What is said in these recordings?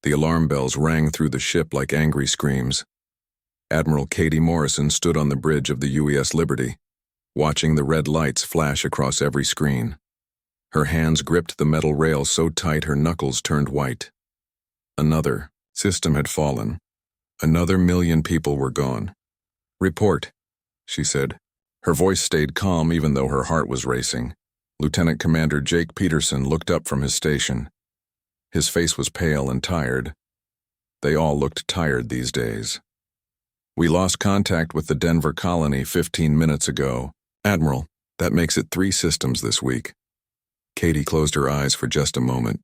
The alarm bells rang through the ship like angry screams. Admiral Katie Morrison stood on the bridge of the UES Liberty, watching the red lights flash across every screen. Her hands gripped the metal rail so tight her knuckles turned white. Another system had fallen. Another million people were gone. "Report," she said. Her voice stayed calm even though her heart was racing. Lieutenant Commander Jake Peterson looked up from his station. His face was pale and tired. They all looked tired these days. "We lost contact with the Denver colony 15 minutes ago. Admiral, that makes it 3 systems this week." Katie closed her eyes for just a moment.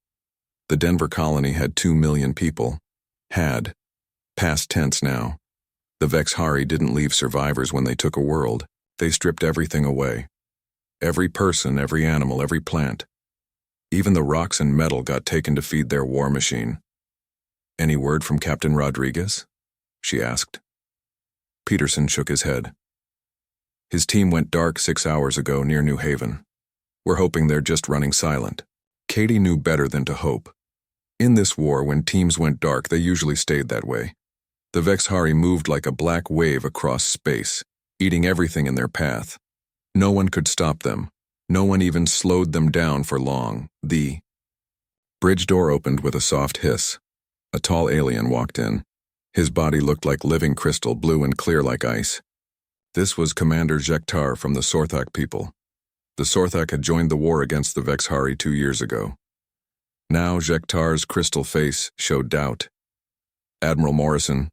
The Denver colony had 2 million people. Had. Past tense now. The Vexhari didn't leave survivors when they took a world. They stripped everything away. Every person, every animal, every plant. Even the rocks and metal got taken to feed their war machine. "Any word from Captain Rodriguez?" she asked. Peterson shook his head. "His team went dark 6 hours ago near New Haven. We're hoping they're just running silent." Katie knew better than to hope. In this war, when teams went dark, they usually stayed that way. The Vexhari moved like a black wave across space, eating everything in their path. No one could stop them. No one even slowed them down for long. The bridge door opened with a soft hiss. A tall alien walked in. His body looked like living crystal, blue and clear like ice. This was Commander Jektar from the Sorthak people. The Sorthak had joined the war against the Vexhari 2 years ago. Now Jektar's crystal face showed doubt. "Admiral Morrison,"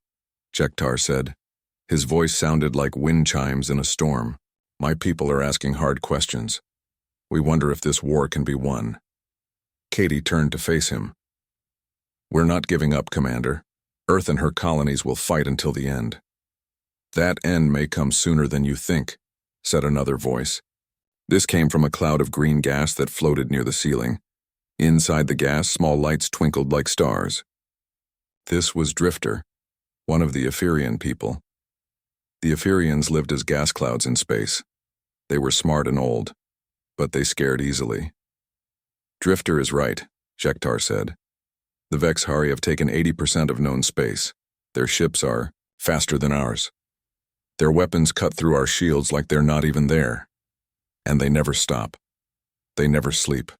Jektar said. His voice sounded like wind chimes in a storm. "My people are asking hard questions. We wonder if this war can be won." Katie turned to face him. "We're not giving up, Commander. Earth and her colonies will fight until the end." "That end may come sooner than you think," said another voice. This came from a cloud of green gas that floated near the ceiling. Inside the gas, small lights twinkled like stars. This was Drifter, one of the Ephirian people. The Ephirians lived as gas clouds in space. They were smart and old, but they scared easily. "Drifter is right," Jektar said. "The Vexhari have taken 80% of known space. Their ships are faster than ours. Their weapons cut through our shields like they're not even there. And they never stop. They never sleep.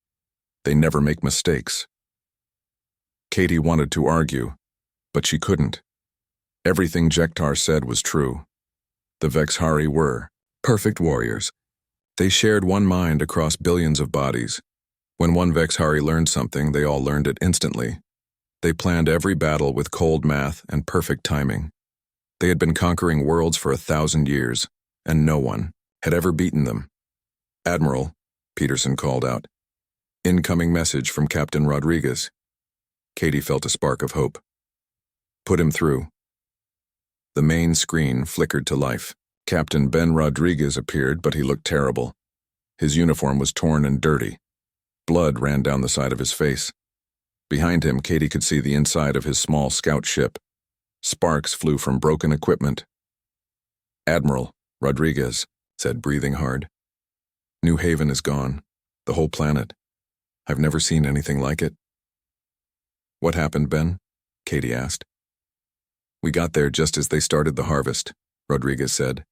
They never make mistakes." Katie wanted to argue, but she couldn't. Everything Jektar said was true. The Vexhari were perfect warriors. They shared one mind across billions of bodies. When one Vexhari learned something, they all learned it instantly. They planned every battle with cold math and perfect timing. They had been conquering worlds for 1,000 years, and no one had ever beaten them. "Admiral," Peterson called out. "Incoming message from Captain Rodriguez." Katie felt a spark of hope. "Put him through." The main screen flickered to life. Captain Ben Rodriguez appeared, but he looked terrible. His uniform was torn and dirty. Blood ran down the side of his face. Behind him, Katie could see the inside of his small scout ship. Sparks flew from broken equipment. "Admiral," Rodriguez said, breathing hard. "New Haven is gone. The whole planet. I've never seen anything like it." "What happened, Ben?" Katie asked. "We got there just as they started the harvest," Rodriguez said.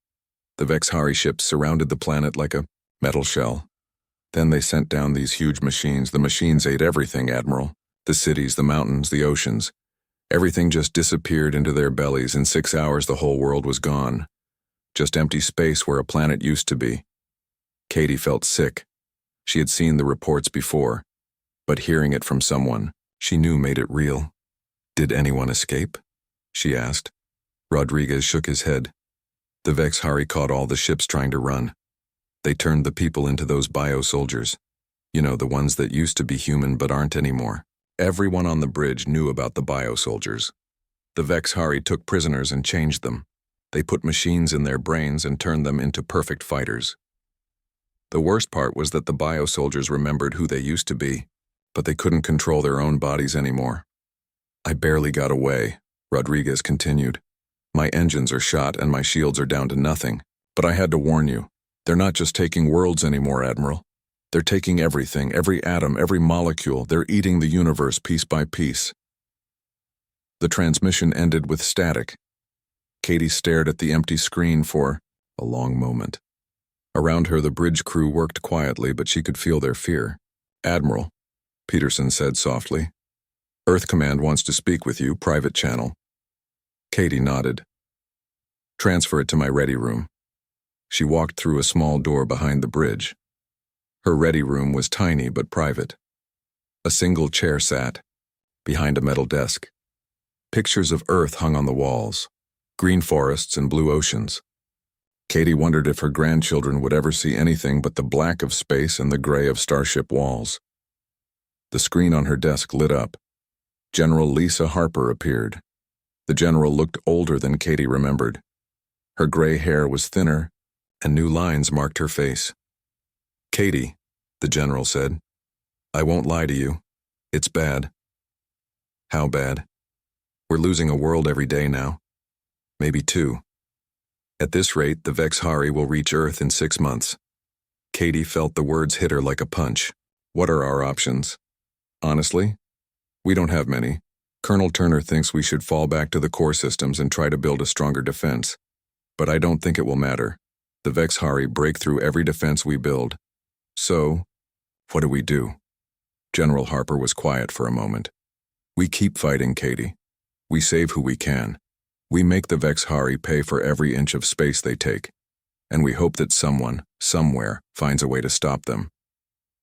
"The Vexhari ships surrounded the planet like a metal shell. Then they sent down these huge machines. The machines ate everything, Admiral. The cities, the mountains, the oceans. Everything just disappeared into their bellies. In 6 hours, the whole world was gone. Just empty space where a planet used to be." Katie felt sick. She had seen the reports before, but hearing it from someone she knew made it real. "Did anyone escape?" she asked. Rodriguez shook his head. "The Vexhari caught all the ships trying to run. They turned the people into those bio-soldiers. You know, the ones that used to be human but aren't anymore. Everyone on the bridge knew about the bio-soldiers. The Vexhari took prisoners and changed them. They put machines in their brains and turned them into perfect fighters. The worst part was that the bio-soldiers remembered who they used to be, but they couldn't control their own bodies anymore. I barely got away," Rodriguez continued. "My engines are shot and my shields are down to nothing. But I had to warn you, they're not just taking worlds anymore, Admiral. They're taking everything, every atom, every molecule. They're eating the universe piece by piece." The transmission ended with static. Katie stared at the empty screen for a long moment. Around her, the bridge crew worked quietly, but she could feel their fear. "Admiral," Peterson said softly. "Earth Command wants to speak with you, private channel." Katie nodded. "Transfer it to my ready room." She walked through a small door behind the bridge. Her ready room was tiny but private. A single chair sat behind a metal desk. Pictures of Earth hung on the walls, green forests and blue oceans. Katie wondered if her grandchildren would ever see anything but the black of space and the gray of starship walls. The screen on her desk lit up. General Lisa Harper appeared. The general looked older than Katie remembered. Her gray hair was thinner, and new lines marked her face. "Katie," the general said, "I won't lie to you. It's bad." "How bad?" "We're losing a world every day now. Maybe two. At this rate, the Vexhari will reach Earth in 6 months." Katie felt the words hit her like a punch. "What are our options?" "Honestly, we don't have many. Colonel Turner thinks we should fall back to the core systems and try to build a stronger defense. But I don't think it will matter. The Vexhari break through every defense we build. So, what do we do?" General Harper was quiet for a moment. "We keep fighting, Katie. We save who we can. We make the Vexhari pay for every inch of space they take. And we hope that someone, somewhere, finds a way to stop them."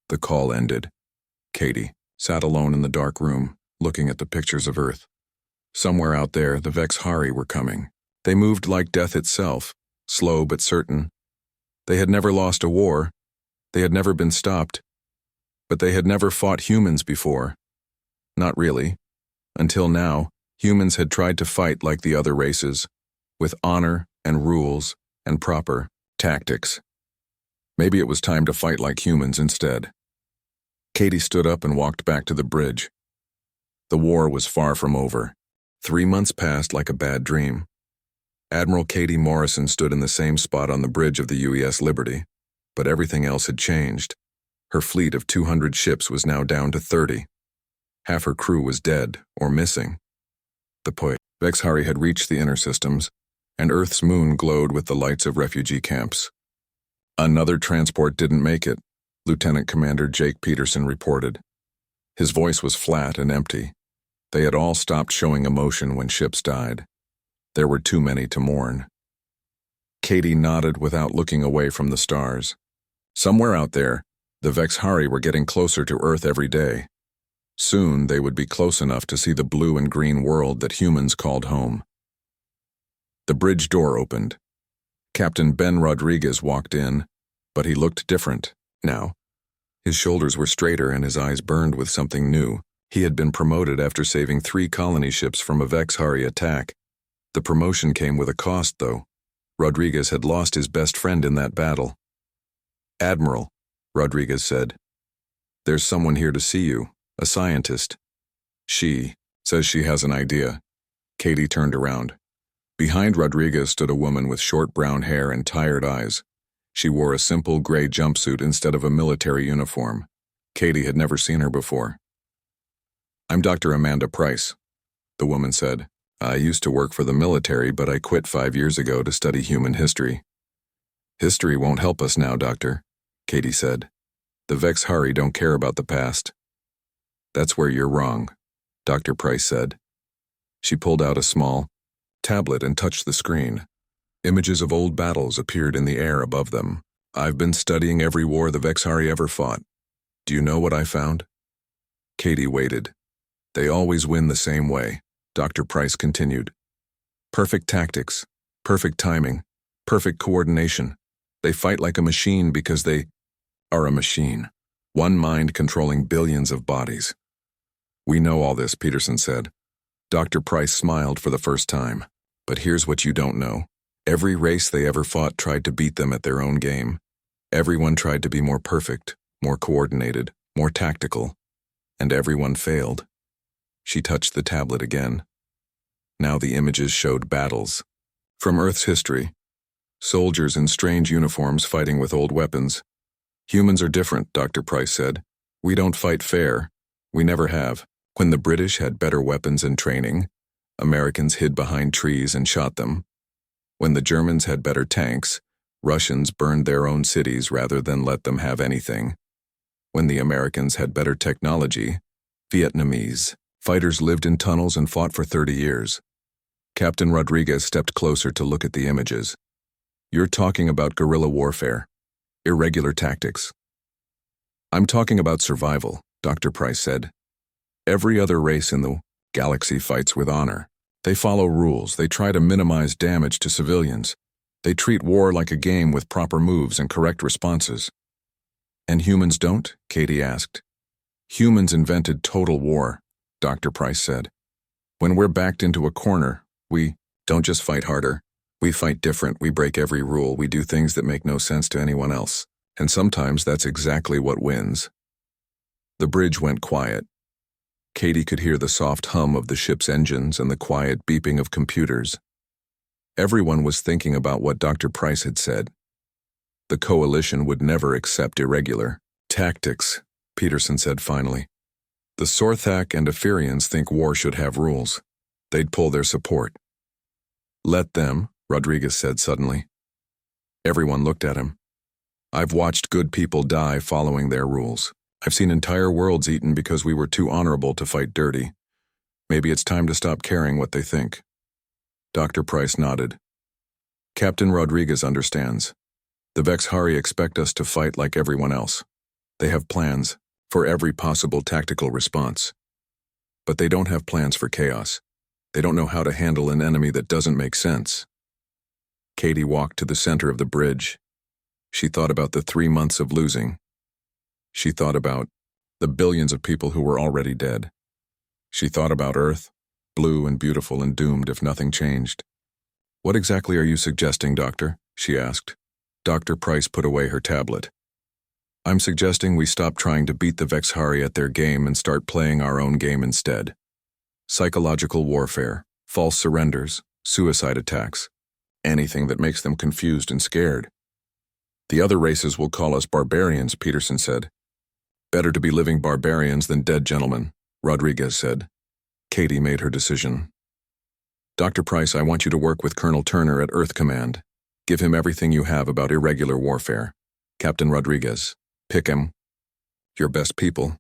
The call ended. Katie sat alone in the dark room, looking at the pictures of Earth. Somewhere out there, the Vexhari were coming. They moved like death itself, slow but certain. They had never lost a war. They had never been stopped. But they had never fought humans before. Not really. Until now, humans had tried to fight like the other races, with honor and rules and proper tactics. Maybe it was time to fight like humans instead. Katie stood up and walked back to the bridge. The war was far from over. 3 months passed like a bad dream. Admiral Katie Morrison stood in the same spot on the bridge of the UES Liberty, but everything else had changed. Her fleet of 200 ships was now down to 30. Half her crew was dead or missing. The Vexhari had reached the inner systems, and Earth's moon glowed with the lights of refugee camps. "Another transport didn't make it," Lieutenant Commander Jake Peterson reported. His voice was flat and empty. They had all stopped showing emotion when ships died. There were too many to mourn. Katie nodded without looking away from the stars. Somewhere out there, the Vexhari were getting closer to Earth every day. Soon they would be close enough to see the blue and green world that humans called home. The bridge door opened. Captain Ben Rodriguez walked in, but he looked different now. His shoulders were straighter and his eyes burned with something new. He had been promoted after saving 3 colony ships from a Vexhari attack. The promotion came with a cost, though. Rodriguez had lost his best friend in that battle. "Admiral," Rodriguez said, "there's someone here to see you, a scientist. She says she has an idea." Katie turned around. Behind Rodriguez stood a woman with short brown hair and tired eyes. She wore a simple gray jumpsuit instead of a military uniform. Katie had never seen her before. "I'm Dr. Amanda Price," the woman said. "I used to work for the military, but I quit 5 years ago to study human history." "History won't help us now, Doctor," Katie said. "The Vexhari don't care about the past." "That's where you're wrong," Dr. Price said. She pulled out a small tablet and touched the screen. Images of old battles appeared in the air above them. "I've been studying every war the Vexhari ever fought. Do you know what I found?" Katie waited. "They always win the same way," Dr. Price continued. "Perfect tactics, perfect timing, perfect coordination. They fight like a machine because they are a machine. One mind controlling billions of bodies." "We know all this," Peterson said. Dr. Price smiled for the first time. "But here's what you don't know. Every race they ever fought tried to beat them at their own game. Everyone tried to be more perfect, more coordinated, more tactical. And everyone failed." She touched the tablet again. Now the images showed battles. From Earth's history. Soldiers in strange uniforms fighting with old weapons. "Humans are different," Dr. Price said. "We don't fight fair. We never have. When the British had better weapons and training, Americans hid behind trees and shot them. When the Germans had better tanks, Russians burned their own cities rather than let them have anything. When the Americans had better technology, Vietnamese fighters lived in tunnels and fought for 30 years. Captain Rodriguez stepped closer to look at the images. You're talking about guerrilla warfare, irregular tactics. I'm talking about survival, Dr. Price said. Every other race in the galaxy fights with honor. They follow rules. They try to minimize damage to civilians. They treat war like a game with proper moves and correct responses. And humans don't? Katie asked. Humans invented total war, Dr. Price said. When we're backed into a corner, we don't just fight harder. We fight different. We break every rule. We do things that make no sense to anyone else. And sometimes that's exactly what wins. The bridge went quiet. Katie could hear the soft hum of the ship's engines and the quiet beeping of computers. Everyone was thinking about what Dr. Price had said. The coalition would never accept irregular tactics, Peterson said finally. The Sorthak and Ephirians think war should have rules. They'd pull their support. Let them, Rodriguez said suddenly. Everyone looked at him. I've watched good people die following their rules. I've seen entire worlds eaten because we were too honorable to fight dirty. Maybe it's time to stop caring what they think. Dr. Price nodded. Captain Rodriguez understands. The Vexhari expect us to fight like everyone else. They have plans for every possible tactical response. But they don't have plans for chaos. They don't know how to handle an enemy that doesn't make sense. Katie walked to the center of the bridge. She thought about the 3 months of losing. She thought about the billions of people who were already dead. She thought about Earth, blue and beautiful and doomed if nothing changed. What exactly are you suggesting, Doctor? She asked. Dr. Price put away her tablet. I'm suggesting we stop trying to beat the Vexhari at their game and start playing our own game instead. Psychological warfare, false surrenders, suicide attacks, anything that makes them confused and scared. The other races will call us barbarians, Peterson said. Better to be living barbarians than dead gentlemen, Rodriguez said. Katie made her decision. Dr. Price, I want you to work with Colonel Turner at Earth Command. Give him everything you have about irregular warfare. Captain Rodriguez, pick him. Your best people,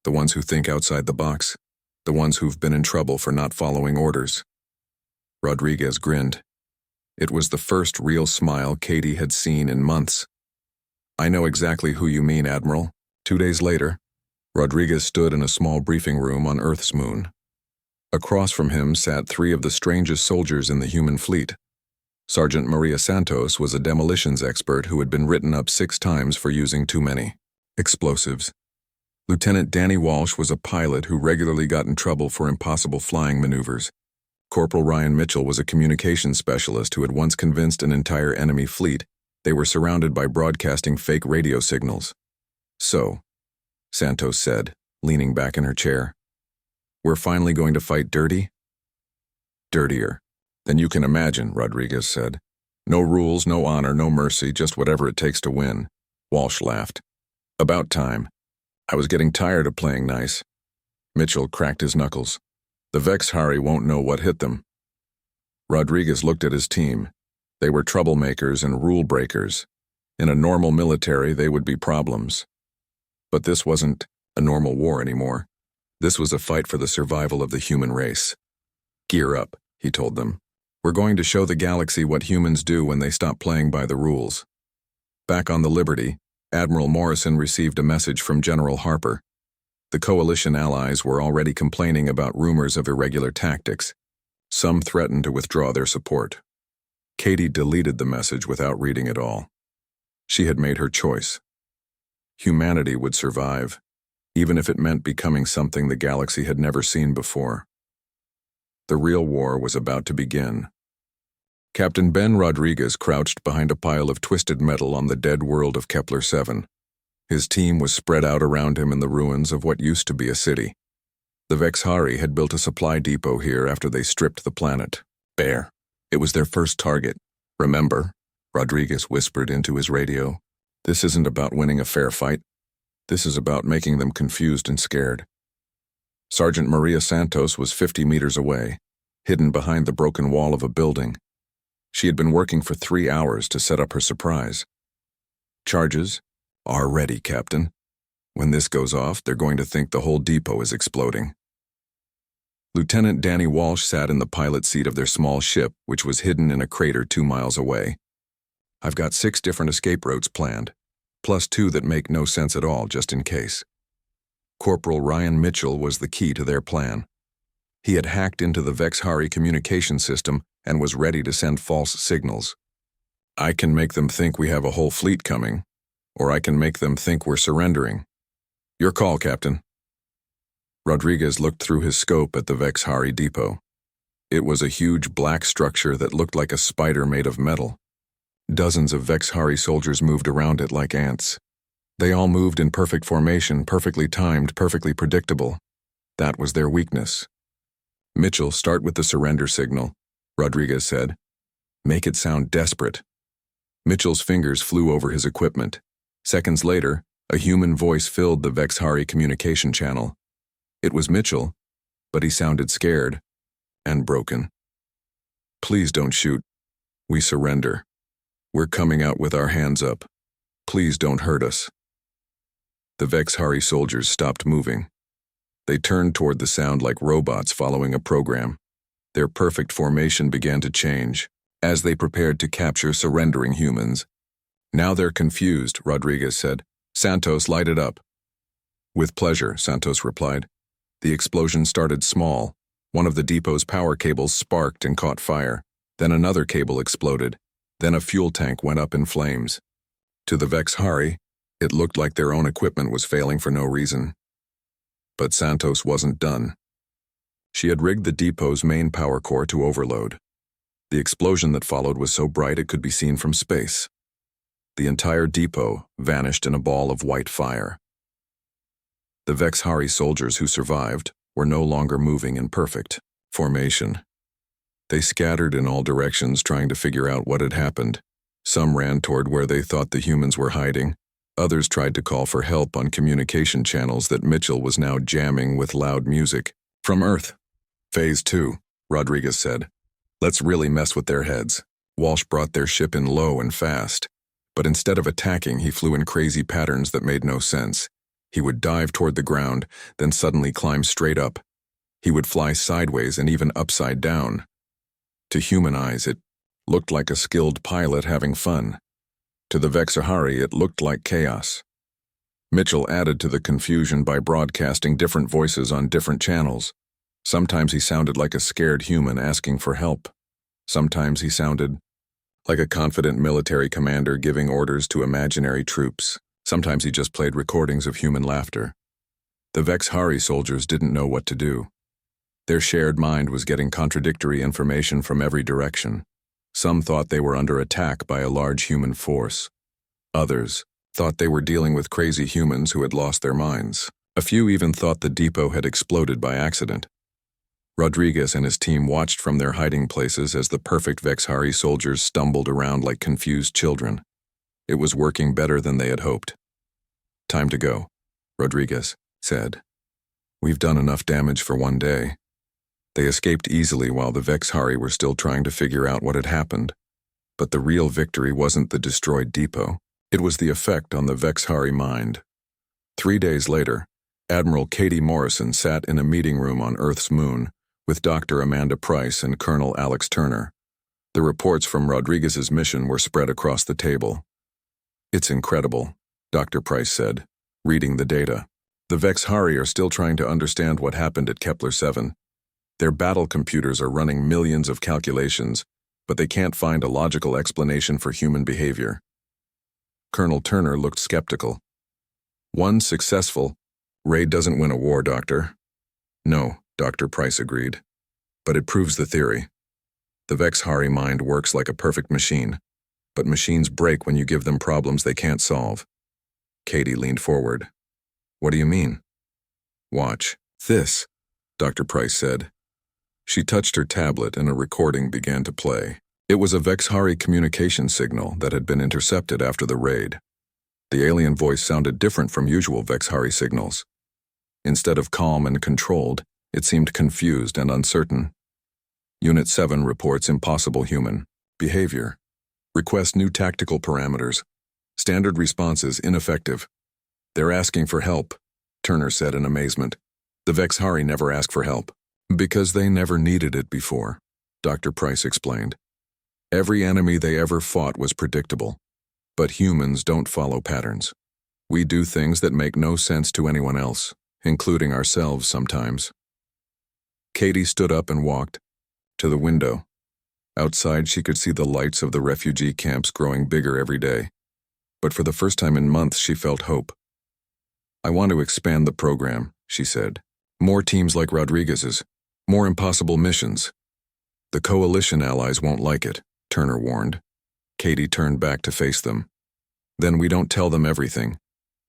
the ones who think outside the box, the ones who've been in trouble for not following orders. Rodriguez grinned. It was the first real smile Katie had seen in months. I know exactly who you mean, Admiral. 2 days later, Rodriguez stood in a small briefing room on Earth's moon. Across from him sat 3 of the strangest soldiers in the human fleet. Sergeant Maria Santos was a demolitions expert who had been written up 6 times for using too many explosives. Lieutenant Danny Walsh was a pilot who regularly got in trouble for impossible flying maneuvers. Corporal Ryan Mitchell was a communications specialist who had once convinced an entire enemy fleet they were surrounded by broadcasting fake radio signals. So, Santos said, leaning back in her chair, we're finally going to fight dirty? Dirtier than you can imagine, Rodriguez said. No rules, no honor, no mercy, just whatever it takes to win. Walsh laughed. About time. I was getting tired of playing nice. Mitchell cracked his knuckles. The Vexhari won't know what hit them. Rodriguez looked at his team. They were troublemakers and rule breakers. In a normal military, they would be problems. But this wasn't a normal war anymore. This was a fight for the survival of the human race. Gear up, he told them. We're going to show the galaxy what humans do when they stop playing by the rules. Back on the Liberty, Admiral Morrison received a message from General Harper. The coalition allies were already complaining about rumors of irregular tactics. Some threatened to withdraw their support. Katie deleted the message without reading it all. She had made her choice. Humanity would survive, even if it meant becoming something the galaxy had never seen before. The real war was about to begin. Captain Ben Rodriguez crouched behind a pile of twisted metal on the dead world of Kepler 7. His team was spread out around him in the ruins of what used to be a city. The Vexhari had built a supply depot here after they stripped the planet bare. It was their first target. Remember, Rodriguez whispered into his radio, this isn't about winning a fair fight. This is about making them confused and scared. Sergeant Maria Santos was 50 meters away. hidden behind the broken wall of a building. She had been working for 3 hours to set up her surprise. Charges are ready, Captain. When this goes off, they're going to think the whole depot is exploding. Lieutenant Danny Walsh sat in the pilot seat of their small ship, which was hidden in a crater 2 miles away. I've got 6 different escape routes planned, plus 2 that make no sense at all, just in case. Corporal Ryan Mitchell was the key to their plan. He had hacked into the Vexhari communication system and was ready to send false signals. I can make them think we have a whole fleet coming, or I can make them think we're surrendering. Your call, Captain. Rodriguez looked through his scope at the Vexhari depot. It was a huge black structure that looked like a spider made of metal. Dozens of Vexhari soldiers moved around it like ants. They all moved in perfect formation, perfectly timed, perfectly predictable. That was their weakness. Mitchell, start with the surrender signal, Rodriguez said. Make it sound desperate. Mitchell's fingers flew over his equipment. Seconds later, a human voice filled the Vexhari communication channel. It was Mitchell, but he sounded scared and broken. Please don't shoot. We surrender. We're coming out with our hands up. Please don't hurt us. The Vexhari soldiers stopped moving. They turned toward the sound like robots following a program. Their perfect formation began to change as they prepared to capture surrendering humans. Now they're confused, Rodriguez said. Santos, light it up. With pleasure, Santos replied. The explosion started small. One of the depot's power cables sparked and caught fire. Then another cable exploded. Then a fuel tank went up in flames. To the Vexhari, it looked like their own equipment was failing for no reason. But Santos wasn't done. She had rigged the depot's main power core to overload. The explosion that followed was so bright it could be seen from space. The entire depot vanished in a ball of white fire. The Vexhari soldiers who survived were no longer moving in perfect formation. They scattered in all directions trying to figure out what had happened. Some ran toward where they thought the humans were hiding. Others tried to call for help on communication channels that Mitchell was now jamming with loud music. From Earth. Phase 2, Rodriguez said. Let's really mess with their heads. Walsh brought their ship in low and fast. But instead of attacking, he flew in crazy patterns that made no sense. He would dive toward the ground, then suddenly climb straight up. He would fly sideways and even upside down. To human eyes, it looked like a skilled pilot having fun. To the Vexhari, it looked like chaos. Mitchell added to the confusion by broadcasting different voices on different channels. Sometimes he sounded like a scared human asking for help. Sometimes he sounded like a confident military commander giving orders to imaginary troops. Sometimes he just played recordings of human laughter. The Vexhari soldiers didn't know what to do. Their shared mind was getting contradictory information from every direction. Some thought they were under attack by a large human force. Others thought they were dealing with crazy humans who had lost their minds. A few even thought the depot had exploded by accident. Rodriguez and his team watched from their hiding places as the perfect Vexhari soldiers stumbled around like confused children. It was working better than they had hoped. Time to go, Rodriguez said. We've done enough damage for one day. They escaped easily while the Vexhari were still trying to figure out what had happened. But the real victory wasn't the destroyed depot. It was the effect on the Vexhari mind. 3 days later, Admiral Katie Morrison sat in a meeting room on Earth's moon with Dr. Amanda Price and Colonel Alex Turner. The reports from Rodriguez's mission were spread across the table. It's incredible, Dr. Price said, reading the data. The Vexhari are still trying to understand what happened at Kepler 7. Their battle computers are running millions of calculations, but they can't find a logical explanation for human behavior. Colonel Turner looked skeptical. One successful raid doesn't win a war, Doctor. No, Dr. Price agreed. But it proves the theory. The Vexhari mind works like a perfect machine, but machines break when you give them problems they can't solve. Katie leaned forward. What do you mean? Watch. This, Dr. Price said. She touched her tablet and a recording began to play. It was a Vexhari communication signal that had been intercepted after the raid. The alien voice sounded different from usual Vexhari signals. Instead of calm and controlled, it seemed confused and uncertain. Unit 7 reports impossible human behavior. Request new tactical parameters. Standard responses ineffective. They're asking for help, Turner said in amazement. The Vexhari never ask for help. Because they never needed it before, Dr. Price explained. Every enemy they ever fought was predictable. But humans don't follow patterns. We do things that make no sense to anyone else, including ourselves sometimes. Katie stood up and walked to the window. Outside, she could see the lights of the refugee camps growing bigger every day. But for the first time in months, she felt hope. I want to expand the program, she said. More teams like Rodriguez's. More impossible missions. The coalition allies won't like it, Turner warned. Katie turned back to face them. Then we don't tell them everything.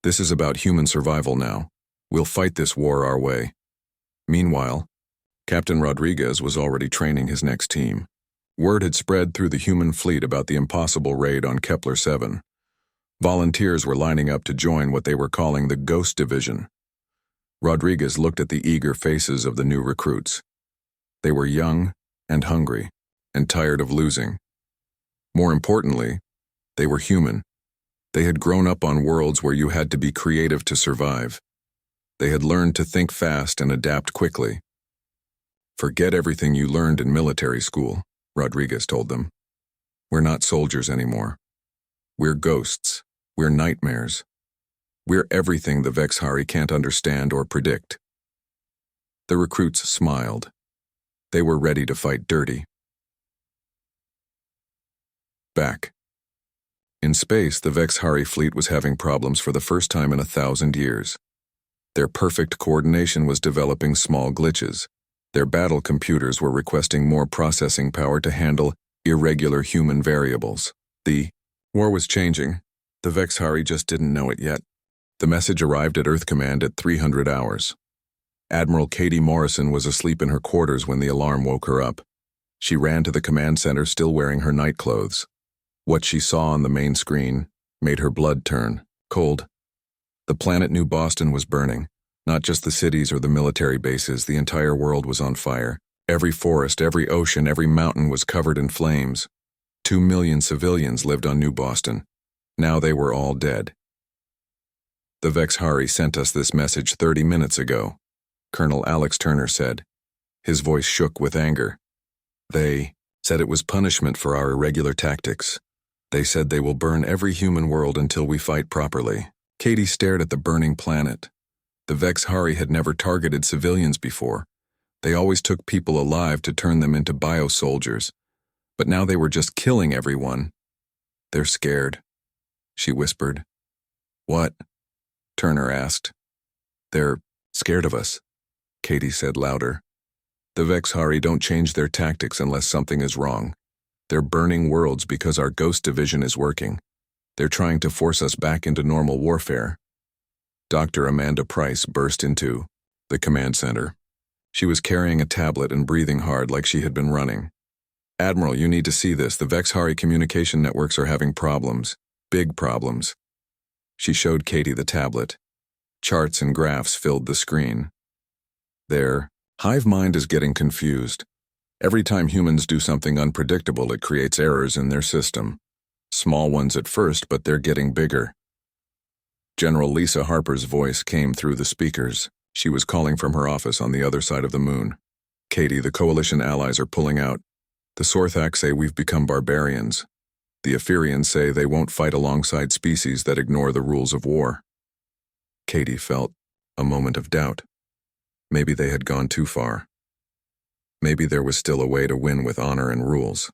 This is about human survival now. We'll fight this war our way. Meanwhile, Captain Rodriguez was already training his next team. Word had spread through the human fleet about the impossible raid on Kepler 7. Volunteers were lining up to join what they were calling the Ghost Division. Rodriguez looked at the eager faces of the new recruits. They were young and hungry and tired of losing. More importantly, they were human. They had grown up on worlds where you had to be creative to survive. They had learned to think fast and adapt quickly. Forget everything you learned in military school, Rodriguez told them. We're not soldiers anymore. We're ghosts. We're nightmares. We're everything the Vexhari can't understand or predict. The recruits smiled. They were ready to fight dirty. Back. In space, the Vexhari fleet was having problems for the first time in 1,000 years. Their perfect coordination was developing small glitches. Their battle computers were requesting more processing power to handle irregular human variables. The war was changing. The Vexhari just didn't know it yet. The message arrived at Earth Command at 300 hours. Admiral Katie Morrison was asleep in her quarters when the alarm woke her up. She ran to the command center still wearing her night clothes. What she saw on the main screen made her blood turn cold. The planet New Boston was burning. Not just the cities or the military bases, the entire world was on fire. Every forest, every ocean, every mountain was covered in flames. 2 million civilians lived on New Boston. Now they were all dead. The Vexhari sent us this message 30 minutes ago, Colonel Alex Turner said. His voice shook with anger. They said it was punishment for our irregular tactics. They said they will burn every human world until we fight properly. Katie stared at the burning planet. The Vexhari had never targeted civilians before. They always took people alive to turn them into bio-soldiers. But now they were just killing everyone. They're scared, she whispered. What? Turner asked. They're scared of us, Katie said louder. The Vexhari don't change their tactics unless something is wrong. They're burning worlds because our Ghost Division is working. They're trying to force us back into normal warfare. Dr. Amanda Price burst into the command center. She was carrying a tablet and breathing hard like she had been running. Admiral, you need to see this. The Vexhari communication networks are having problems. Big problems. She showed Katie the tablet. Charts and graphs filled the screen. Their hive mind is getting confused. Every time humans do something unpredictable, it creates errors in their system. Small ones at first, but they're getting bigger. General Lisa Harper's voice came through the speakers. She was calling from her office on the other side of the moon. Katie, the coalition allies are pulling out. The Sorthak say we've become barbarians. The Etherians say they won't fight alongside species that ignore the rules of war. Katie felt a moment of doubt. Maybe they had gone too far. Maybe there was still a way to win with honor and rules.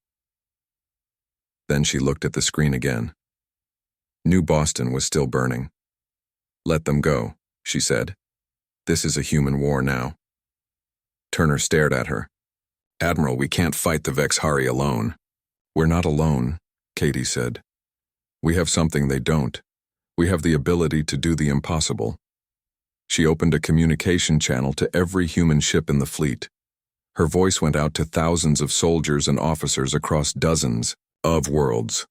Then she looked at the screen again. New Boston was still burning. Let them go, she said. This is a human war now. Turner stared at her. Admiral, we can't fight the Vexhari alone. We're not alone, Katie said. We have something they don't. We have the ability to do the impossible. She opened a communication channel to every human ship in the fleet. Her voice went out to thousands of soldiers and officers across dozens of worlds.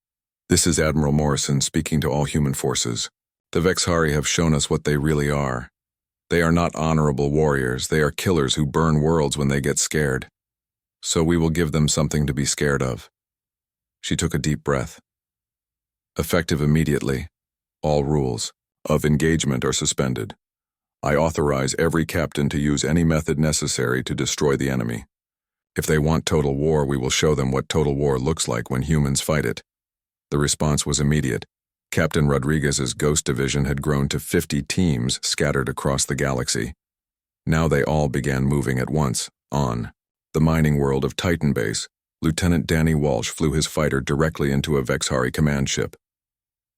This is Admiral Morrison speaking to all human forces. The Vexhari have shown us what they really are. They are not honorable warriors. They are killers who burn worlds when they get scared. So we will give them something to be scared of. She took a deep breath. Effective immediately. All rules of engagement are suspended. I authorize every captain to use any method necessary to destroy the enemy. If they want total war, we will show them what total war looks like when humans fight it. The response was immediate. Captain Rodriguez's Ghost Division had grown to 50 teams scattered across the galaxy. Now they all began moving at once, on the mining world of Titan Base. Lieutenant Danny Walsh flew his fighter directly into a Vexhari command ship.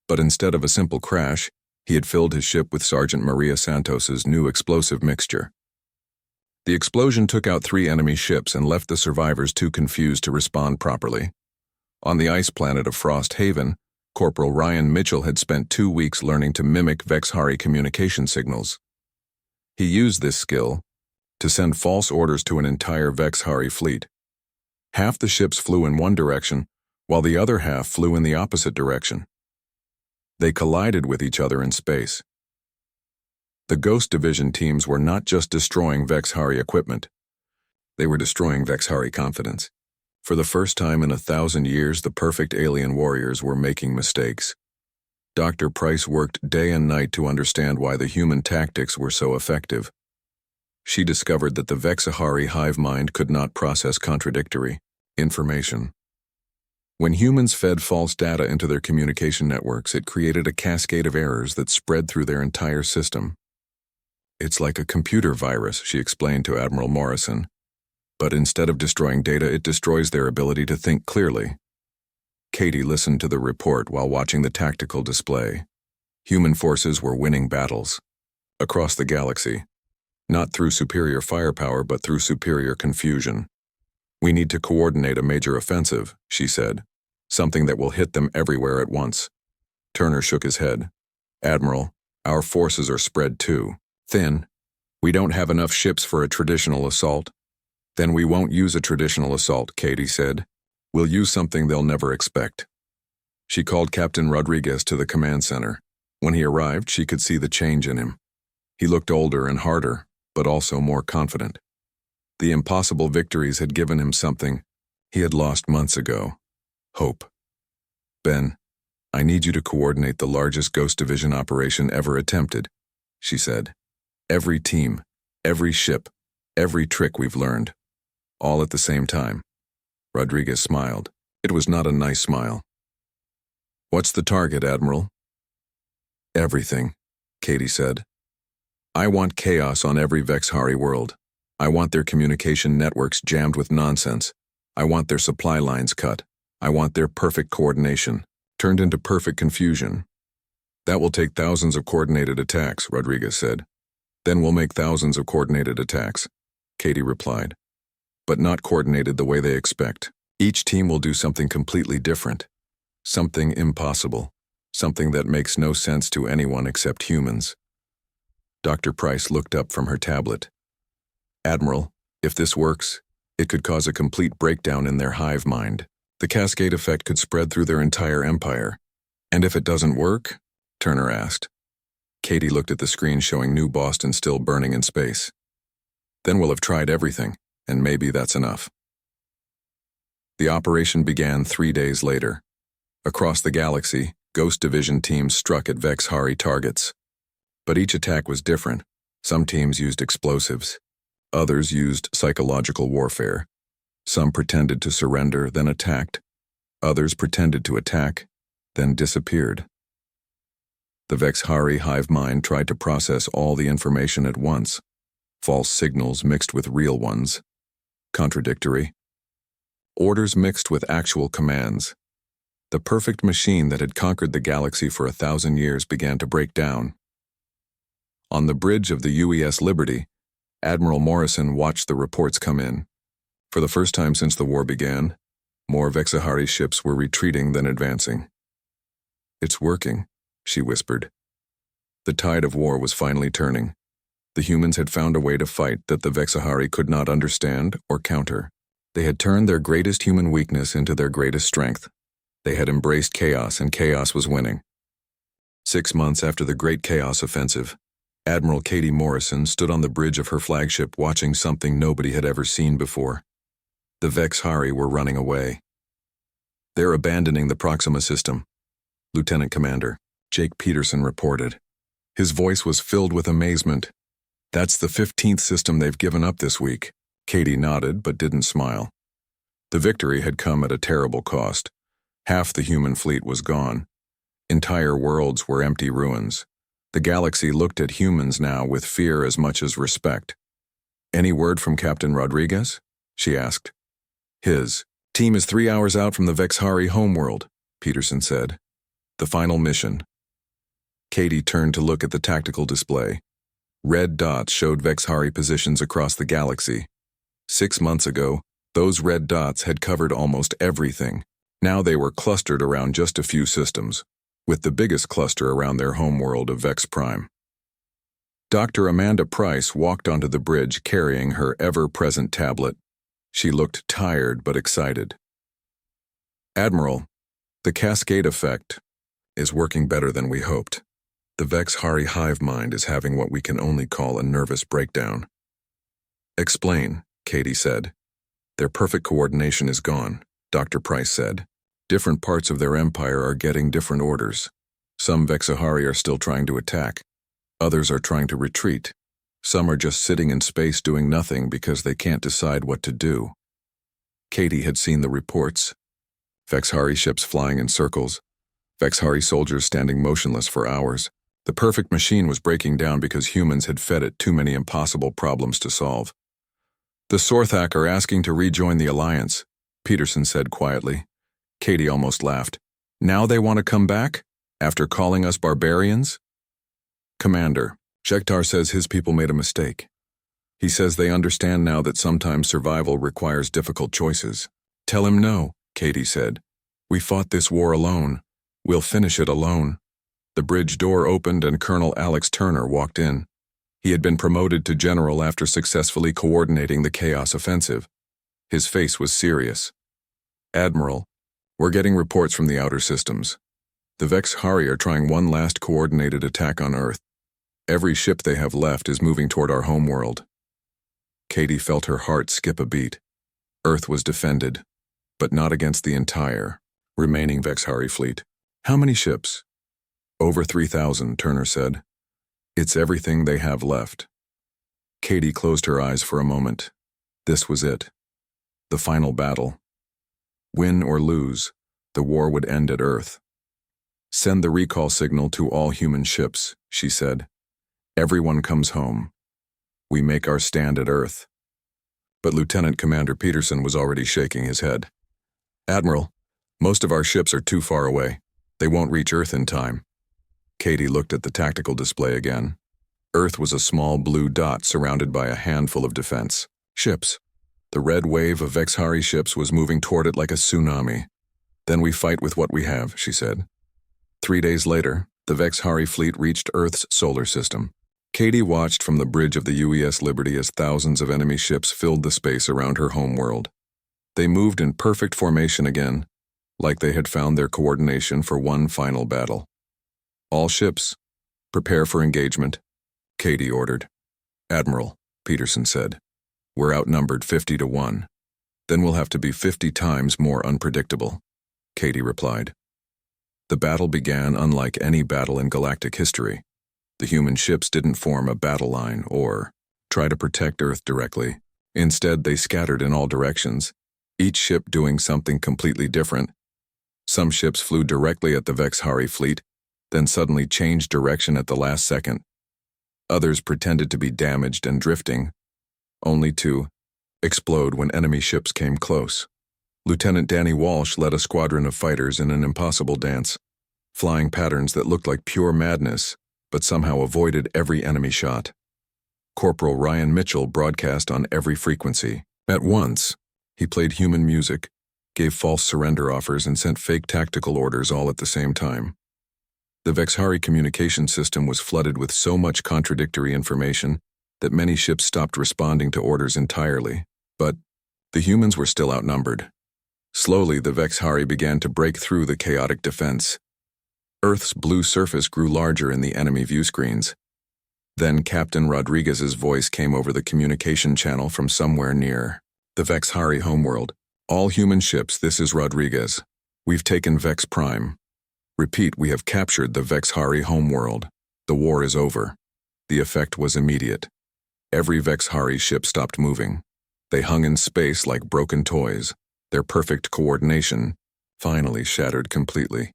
But instead of a simple crash, he had filled his ship with Sergeant Maria Santos's new explosive mixture. The explosion took out 3 enemy ships and left the survivors too confused to respond properly. On the ice planet of Frost Haven, Corporal Ryan Mitchell had spent 2 weeks learning to mimic Vexhari communication signals. He used this skill to send false orders to an entire Vexhari fleet. Half the ships flew in one direction, while the other half flew in the opposite direction. They collided with each other in space. The Ghost Division teams were not just destroying Vexhari equipment. They were destroying Vexhari confidence. For the first time in 1,000 years, the perfect alien warriors were making mistakes. Dr. Price worked day and night to understand why the human tactics were so effective. She discovered that the Vexhari hive mind could not process contradictory information. When humans fed false data into their communication networks, it created a cascade of errors that spread through their entire system. It's like a computer virus, she explained to Admiral Morrison. But instead of destroying data, it destroys their ability to think clearly. Katie listened to the report while watching the tactical display. Human forces were winning battles across the galaxy, not through superior firepower but through superior confusion. We need to coordinate a major offensive, she said, something that will hit them everywhere at once. Turner shook his head. Admiral, our forces are spread too thin. We don't have enough ships for a traditional assault. Then we won't use a traditional assault, Katie said. We'll use something they'll never expect. She called Captain Rodriguez to the command center. When he arrived, she could see the change in him. He looked older and harder, but also more confident. The impossible victories had given him something he had lost months ago: hope. Ben, I need you to coordinate the largest Ghost Division operation ever attempted, she said. Every team, every ship, every trick we've learned, all at the same time. Rodriguez smiled. It was not a nice smile. What's the target, Admiral? Everything, Katie said. I want chaos on every Vexhari world. I want their communication networks jammed with nonsense. I want their supply lines cut. I want their perfect coordination turned into perfect confusion. That will take thousands of coordinated attacks, Rodriguez said. Then we'll make thousands of coordinated attacks, Katie replied. But not coordinated the way they expect. Each team will do something completely different. Something impossible. Something that makes no sense to anyone except humans. Dr. Price looked up from her tablet. Admiral, if this works, it could cause a complete breakdown in their hive mind. The cascade effect could spread through their entire empire. And if it doesn't work? Turner asked. Katie looked at the screen showing New Boston still burning in space. Then we'll have tried everything, and maybe that's enough. The operation began 3 days later. Across the galaxy, Ghost Division teams struck at Vexhari targets. But each attack was different. Some teams used explosives. Others used psychological warfare. Some pretended to surrender, then attacked. Others pretended to attack, then disappeared. The Vexhari hive mind tried to process all the information at once. False signals mixed with real ones. Contradictory. Orders mixed with actual commands. The perfect machine that had conquered the galaxy for 1,000 years began to break down. On the bridge of the UES Liberty, Admiral Morrison watched the reports come in. For the first time since the war began, more Vexhari ships were retreating than advancing. It's working, she whispered. The tide of war was finally turning. The humans had found a way to fight that the Vexhari could not understand or counter. They had turned their greatest human weakness into their greatest strength. They had embraced chaos, and chaos was winning. 6 months after the Great Chaos Offensive, Admiral Katie Morrison stood on the bridge of her flagship watching something nobody had ever seen before. The Vexhari were running away. "They're abandoning the Proxima system," Lieutenant Commander Jake Peterson reported. His voice was filled with amazement. "That's the 15th system they've given up this week." Katie nodded but didn't smile. The victory had come at a terrible cost. Half the human fleet was gone. Entire worlds were empty ruins. The galaxy looked at humans now with fear as much as respect. "Any word from Captain Rodriguez?" she asked. "His team is 3 hours out from the Vexhari homeworld," Peterson said. "The final mission." Katie turned to look at the tactical display. Red dots showed Vexhari positions across the galaxy. 6 months ago, those red dots had covered almost everything. Now they were clustered around just a few systems, with the biggest cluster around their homeworld of Vex Prime. Dr. Amanda Price walked onto the bridge carrying her ever-present tablet. She looked tired but excited. "Admiral, the cascade effect is working better than we hoped. The Vexhari hive mind is having what we can only call a nervous breakdown." "Explain," Katie said. "Their perfect coordination is gone," Dr. Price said. "Different parts of their empire are getting different orders. Some Vexhari are still trying to attack. Others are trying to retreat. Some are just sitting in space doing nothing because they can't decide what to do." Katie had seen the reports. Vexhari ships flying in circles. Vexhari soldiers standing motionless for hours. The perfect machine was breaking down because humans had fed it too many impossible problems to solve. "The Sorthak are asking to rejoin the Alliance," Peterson said quietly. Katie almost laughed. "Now they want to come back? After calling us barbarians?" "Commander, Shektar says his people made a mistake. He says they understand now that sometimes survival requires difficult choices." "Tell him no," Katie said. "We fought this war alone. We'll finish it alone." The bridge door opened and Colonel Alex Turner walked in. He had been promoted to general after successfully coordinating the Chaos Offensive. His face was serious. "Admiral, we're getting reports from the outer systems. The Vexhari are trying one last coordinated attack on Earth. Every ship they have left is moving toward our homeworld." Katie felt her heart skip a beat. Earth was defended, but not against the entire remaining Vexhari fleet. "How many ships?" "Over 3,000, Turner said. "It's everything they have left." Katie closed her eyes for a moment. This was it. The final battle. Win or lose, the war would end at Earth. "Send the recall signal to all human ships," she said. "Everyone comes home. We make our stand at Earth." But Lieutenant Commander Peterson was already shaking his head. "Admiral, most of our ships are too far away. They won't reach Earth in time." Katie looked at the tactical display again. Earth was a small blue dot surrounded by a handful of defense ships. The red wave of Vexhari ships was moving toward it like a tsunami. "Then we fight with what we have," she said. 3 days later, the Vexhari fleet reached Earth's solar system. Katie watched from the bridge of the UES Liberty as thousands of enemy ships filled the space around her homeworld. They moved in perfect formation again, like they had found their coordination for one final battle. "All ships, prepare for engagement," Katie ordered. "Admiral," Peterson said, "we're outnumbered 50 to 1. Then we'll have to be 50 times more unpredictable," Katie replied. The battle began unlike any battle in galactic history. The human ships didn't form a battle line or try to protect Earth directly. Instead, they scattered in all directions, each ship doing something completely different. Some ships flew directly at the Vexhari fleet, then suddenly changed direction at the last second. Others pretended to be damaged and drifting, only to explode when enemy ships came close. Lieutenant Danny Walsh led a squadron of fighters in an impossible dance, flying patterns that looked like pure madness, but somehow avoided every enemy shot. Corporal Ryan Mitchell broadcast on every frequency. At once, he played human music, gave false surrender offers, and sent fake tactical orders all at the same time. The Vexhari communication system was flooded with so much contradictory information that many ships stopped responding to orders entirely. But the humans were still outnumbered. Slowly, the Vexhari began to break through the chaotic defense. Earth's blue surface grew larger in the enemy view screens. Then Captain Rodriguez's voice came over the communication channel from somewhere near. The Vex Hari homeworld. All human ships, this is Rodriguez. We've taken Vex Prime. Repeat, we have captured the Vex Hari homeworld. The war is over. The effect was immediate. Every Vex Hari ship stopped moving. They hung in space like broken toys. Their perfect coordination finally shattered completely.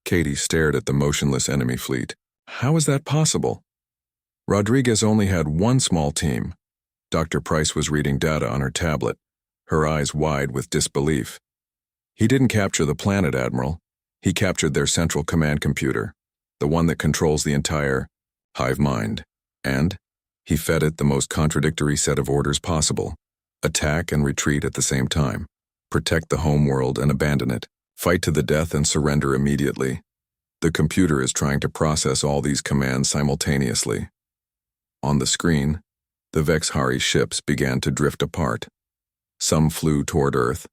Katie stared at the motionless enemy fleet. How is that possible? Rodriguez only had one small team. Dr. Price was reading data on her tablet, her eyes wide with disbelief. He didn't capture the planet, Admiral. He captured their central command computer, the one that controls the entire hive mind. And he fed it the most contradictory set of orders possible. Attack and retreat at the same time. Protect the homeworld and abandon it. Fight to the death and surrender immediately. The computer is trying to process all these commands simultaneously. On the screen, the Vex Hari ships began to drift apart. Some flew toward Earth,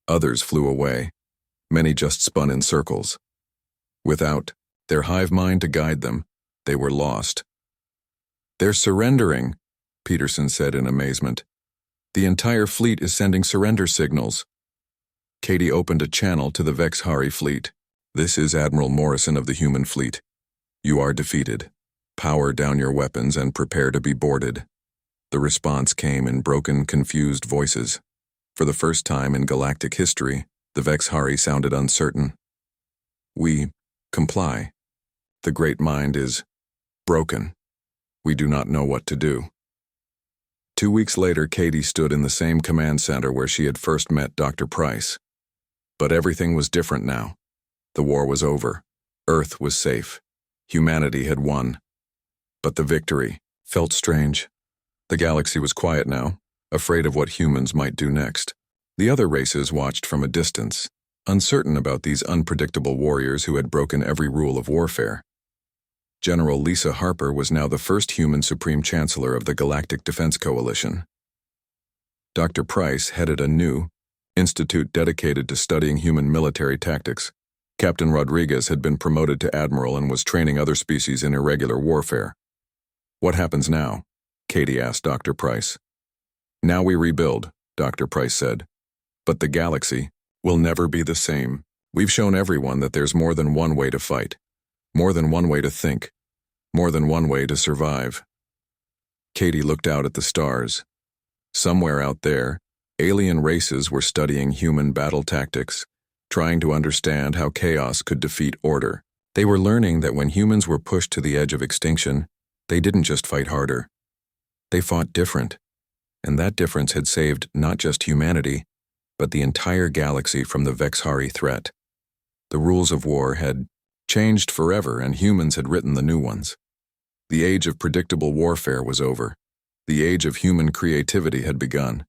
others flew away. Many just spun in circles. Without their hive mind to guide them, they were lost. They're surrendering, Peterson said in amazement. The entire fleet is sending surrender signals. Katie opened a channel to the Vex Hari fleet. This is Admiral Morrison of the human fleet. You are defeated. Power down your weapons and prepare to be boarded. The response came in broken, confused voices. For the first time in galactic history, the Vex Hari sounded uncertain. We comply. The great mind is broken. We do not know what to do. 2 weeks later, Katie stood in the same command center where she had first met Dr. Price. But everything was different now. The war was over. Earth was safe. Humanity had won. But the victory felt strange. The galaxy was quiet now, afraid of what humans might do next. The other races watched from a distance, uncertain about these unpredictable warriors who had broken every rule of warfare. General Lisa Harper was now the first human Supreme Chancellor of the Galactic Defense Coalition. Dr. Price headed a new institute dedicated to studying human military tactics. Captain Rodriguez had been promoted to admiral and was training other species in irregular warfare. What happens now? Katie asked Dr. Price. Now we rebuild, Dr. Price said. But the galaxy will never be the same. We've shown everyone that there's more than one way to fight, more than one way to think, more than one way to survive. Katie looked out at the stars. Somewhere out there, alien races were studying human battle tactics, trying to understand how chaos could defeat order. They were learning that when humans were pushed to the edge of extinction, they didn't just fight harder. They fought different, and that difference had saved not just humanity, but the entire galaxy from the Vex Hari threat. The rules of war had changed forever, and humans had written the new ones. The age of predictable warfare was over. The age of human creativity had begun.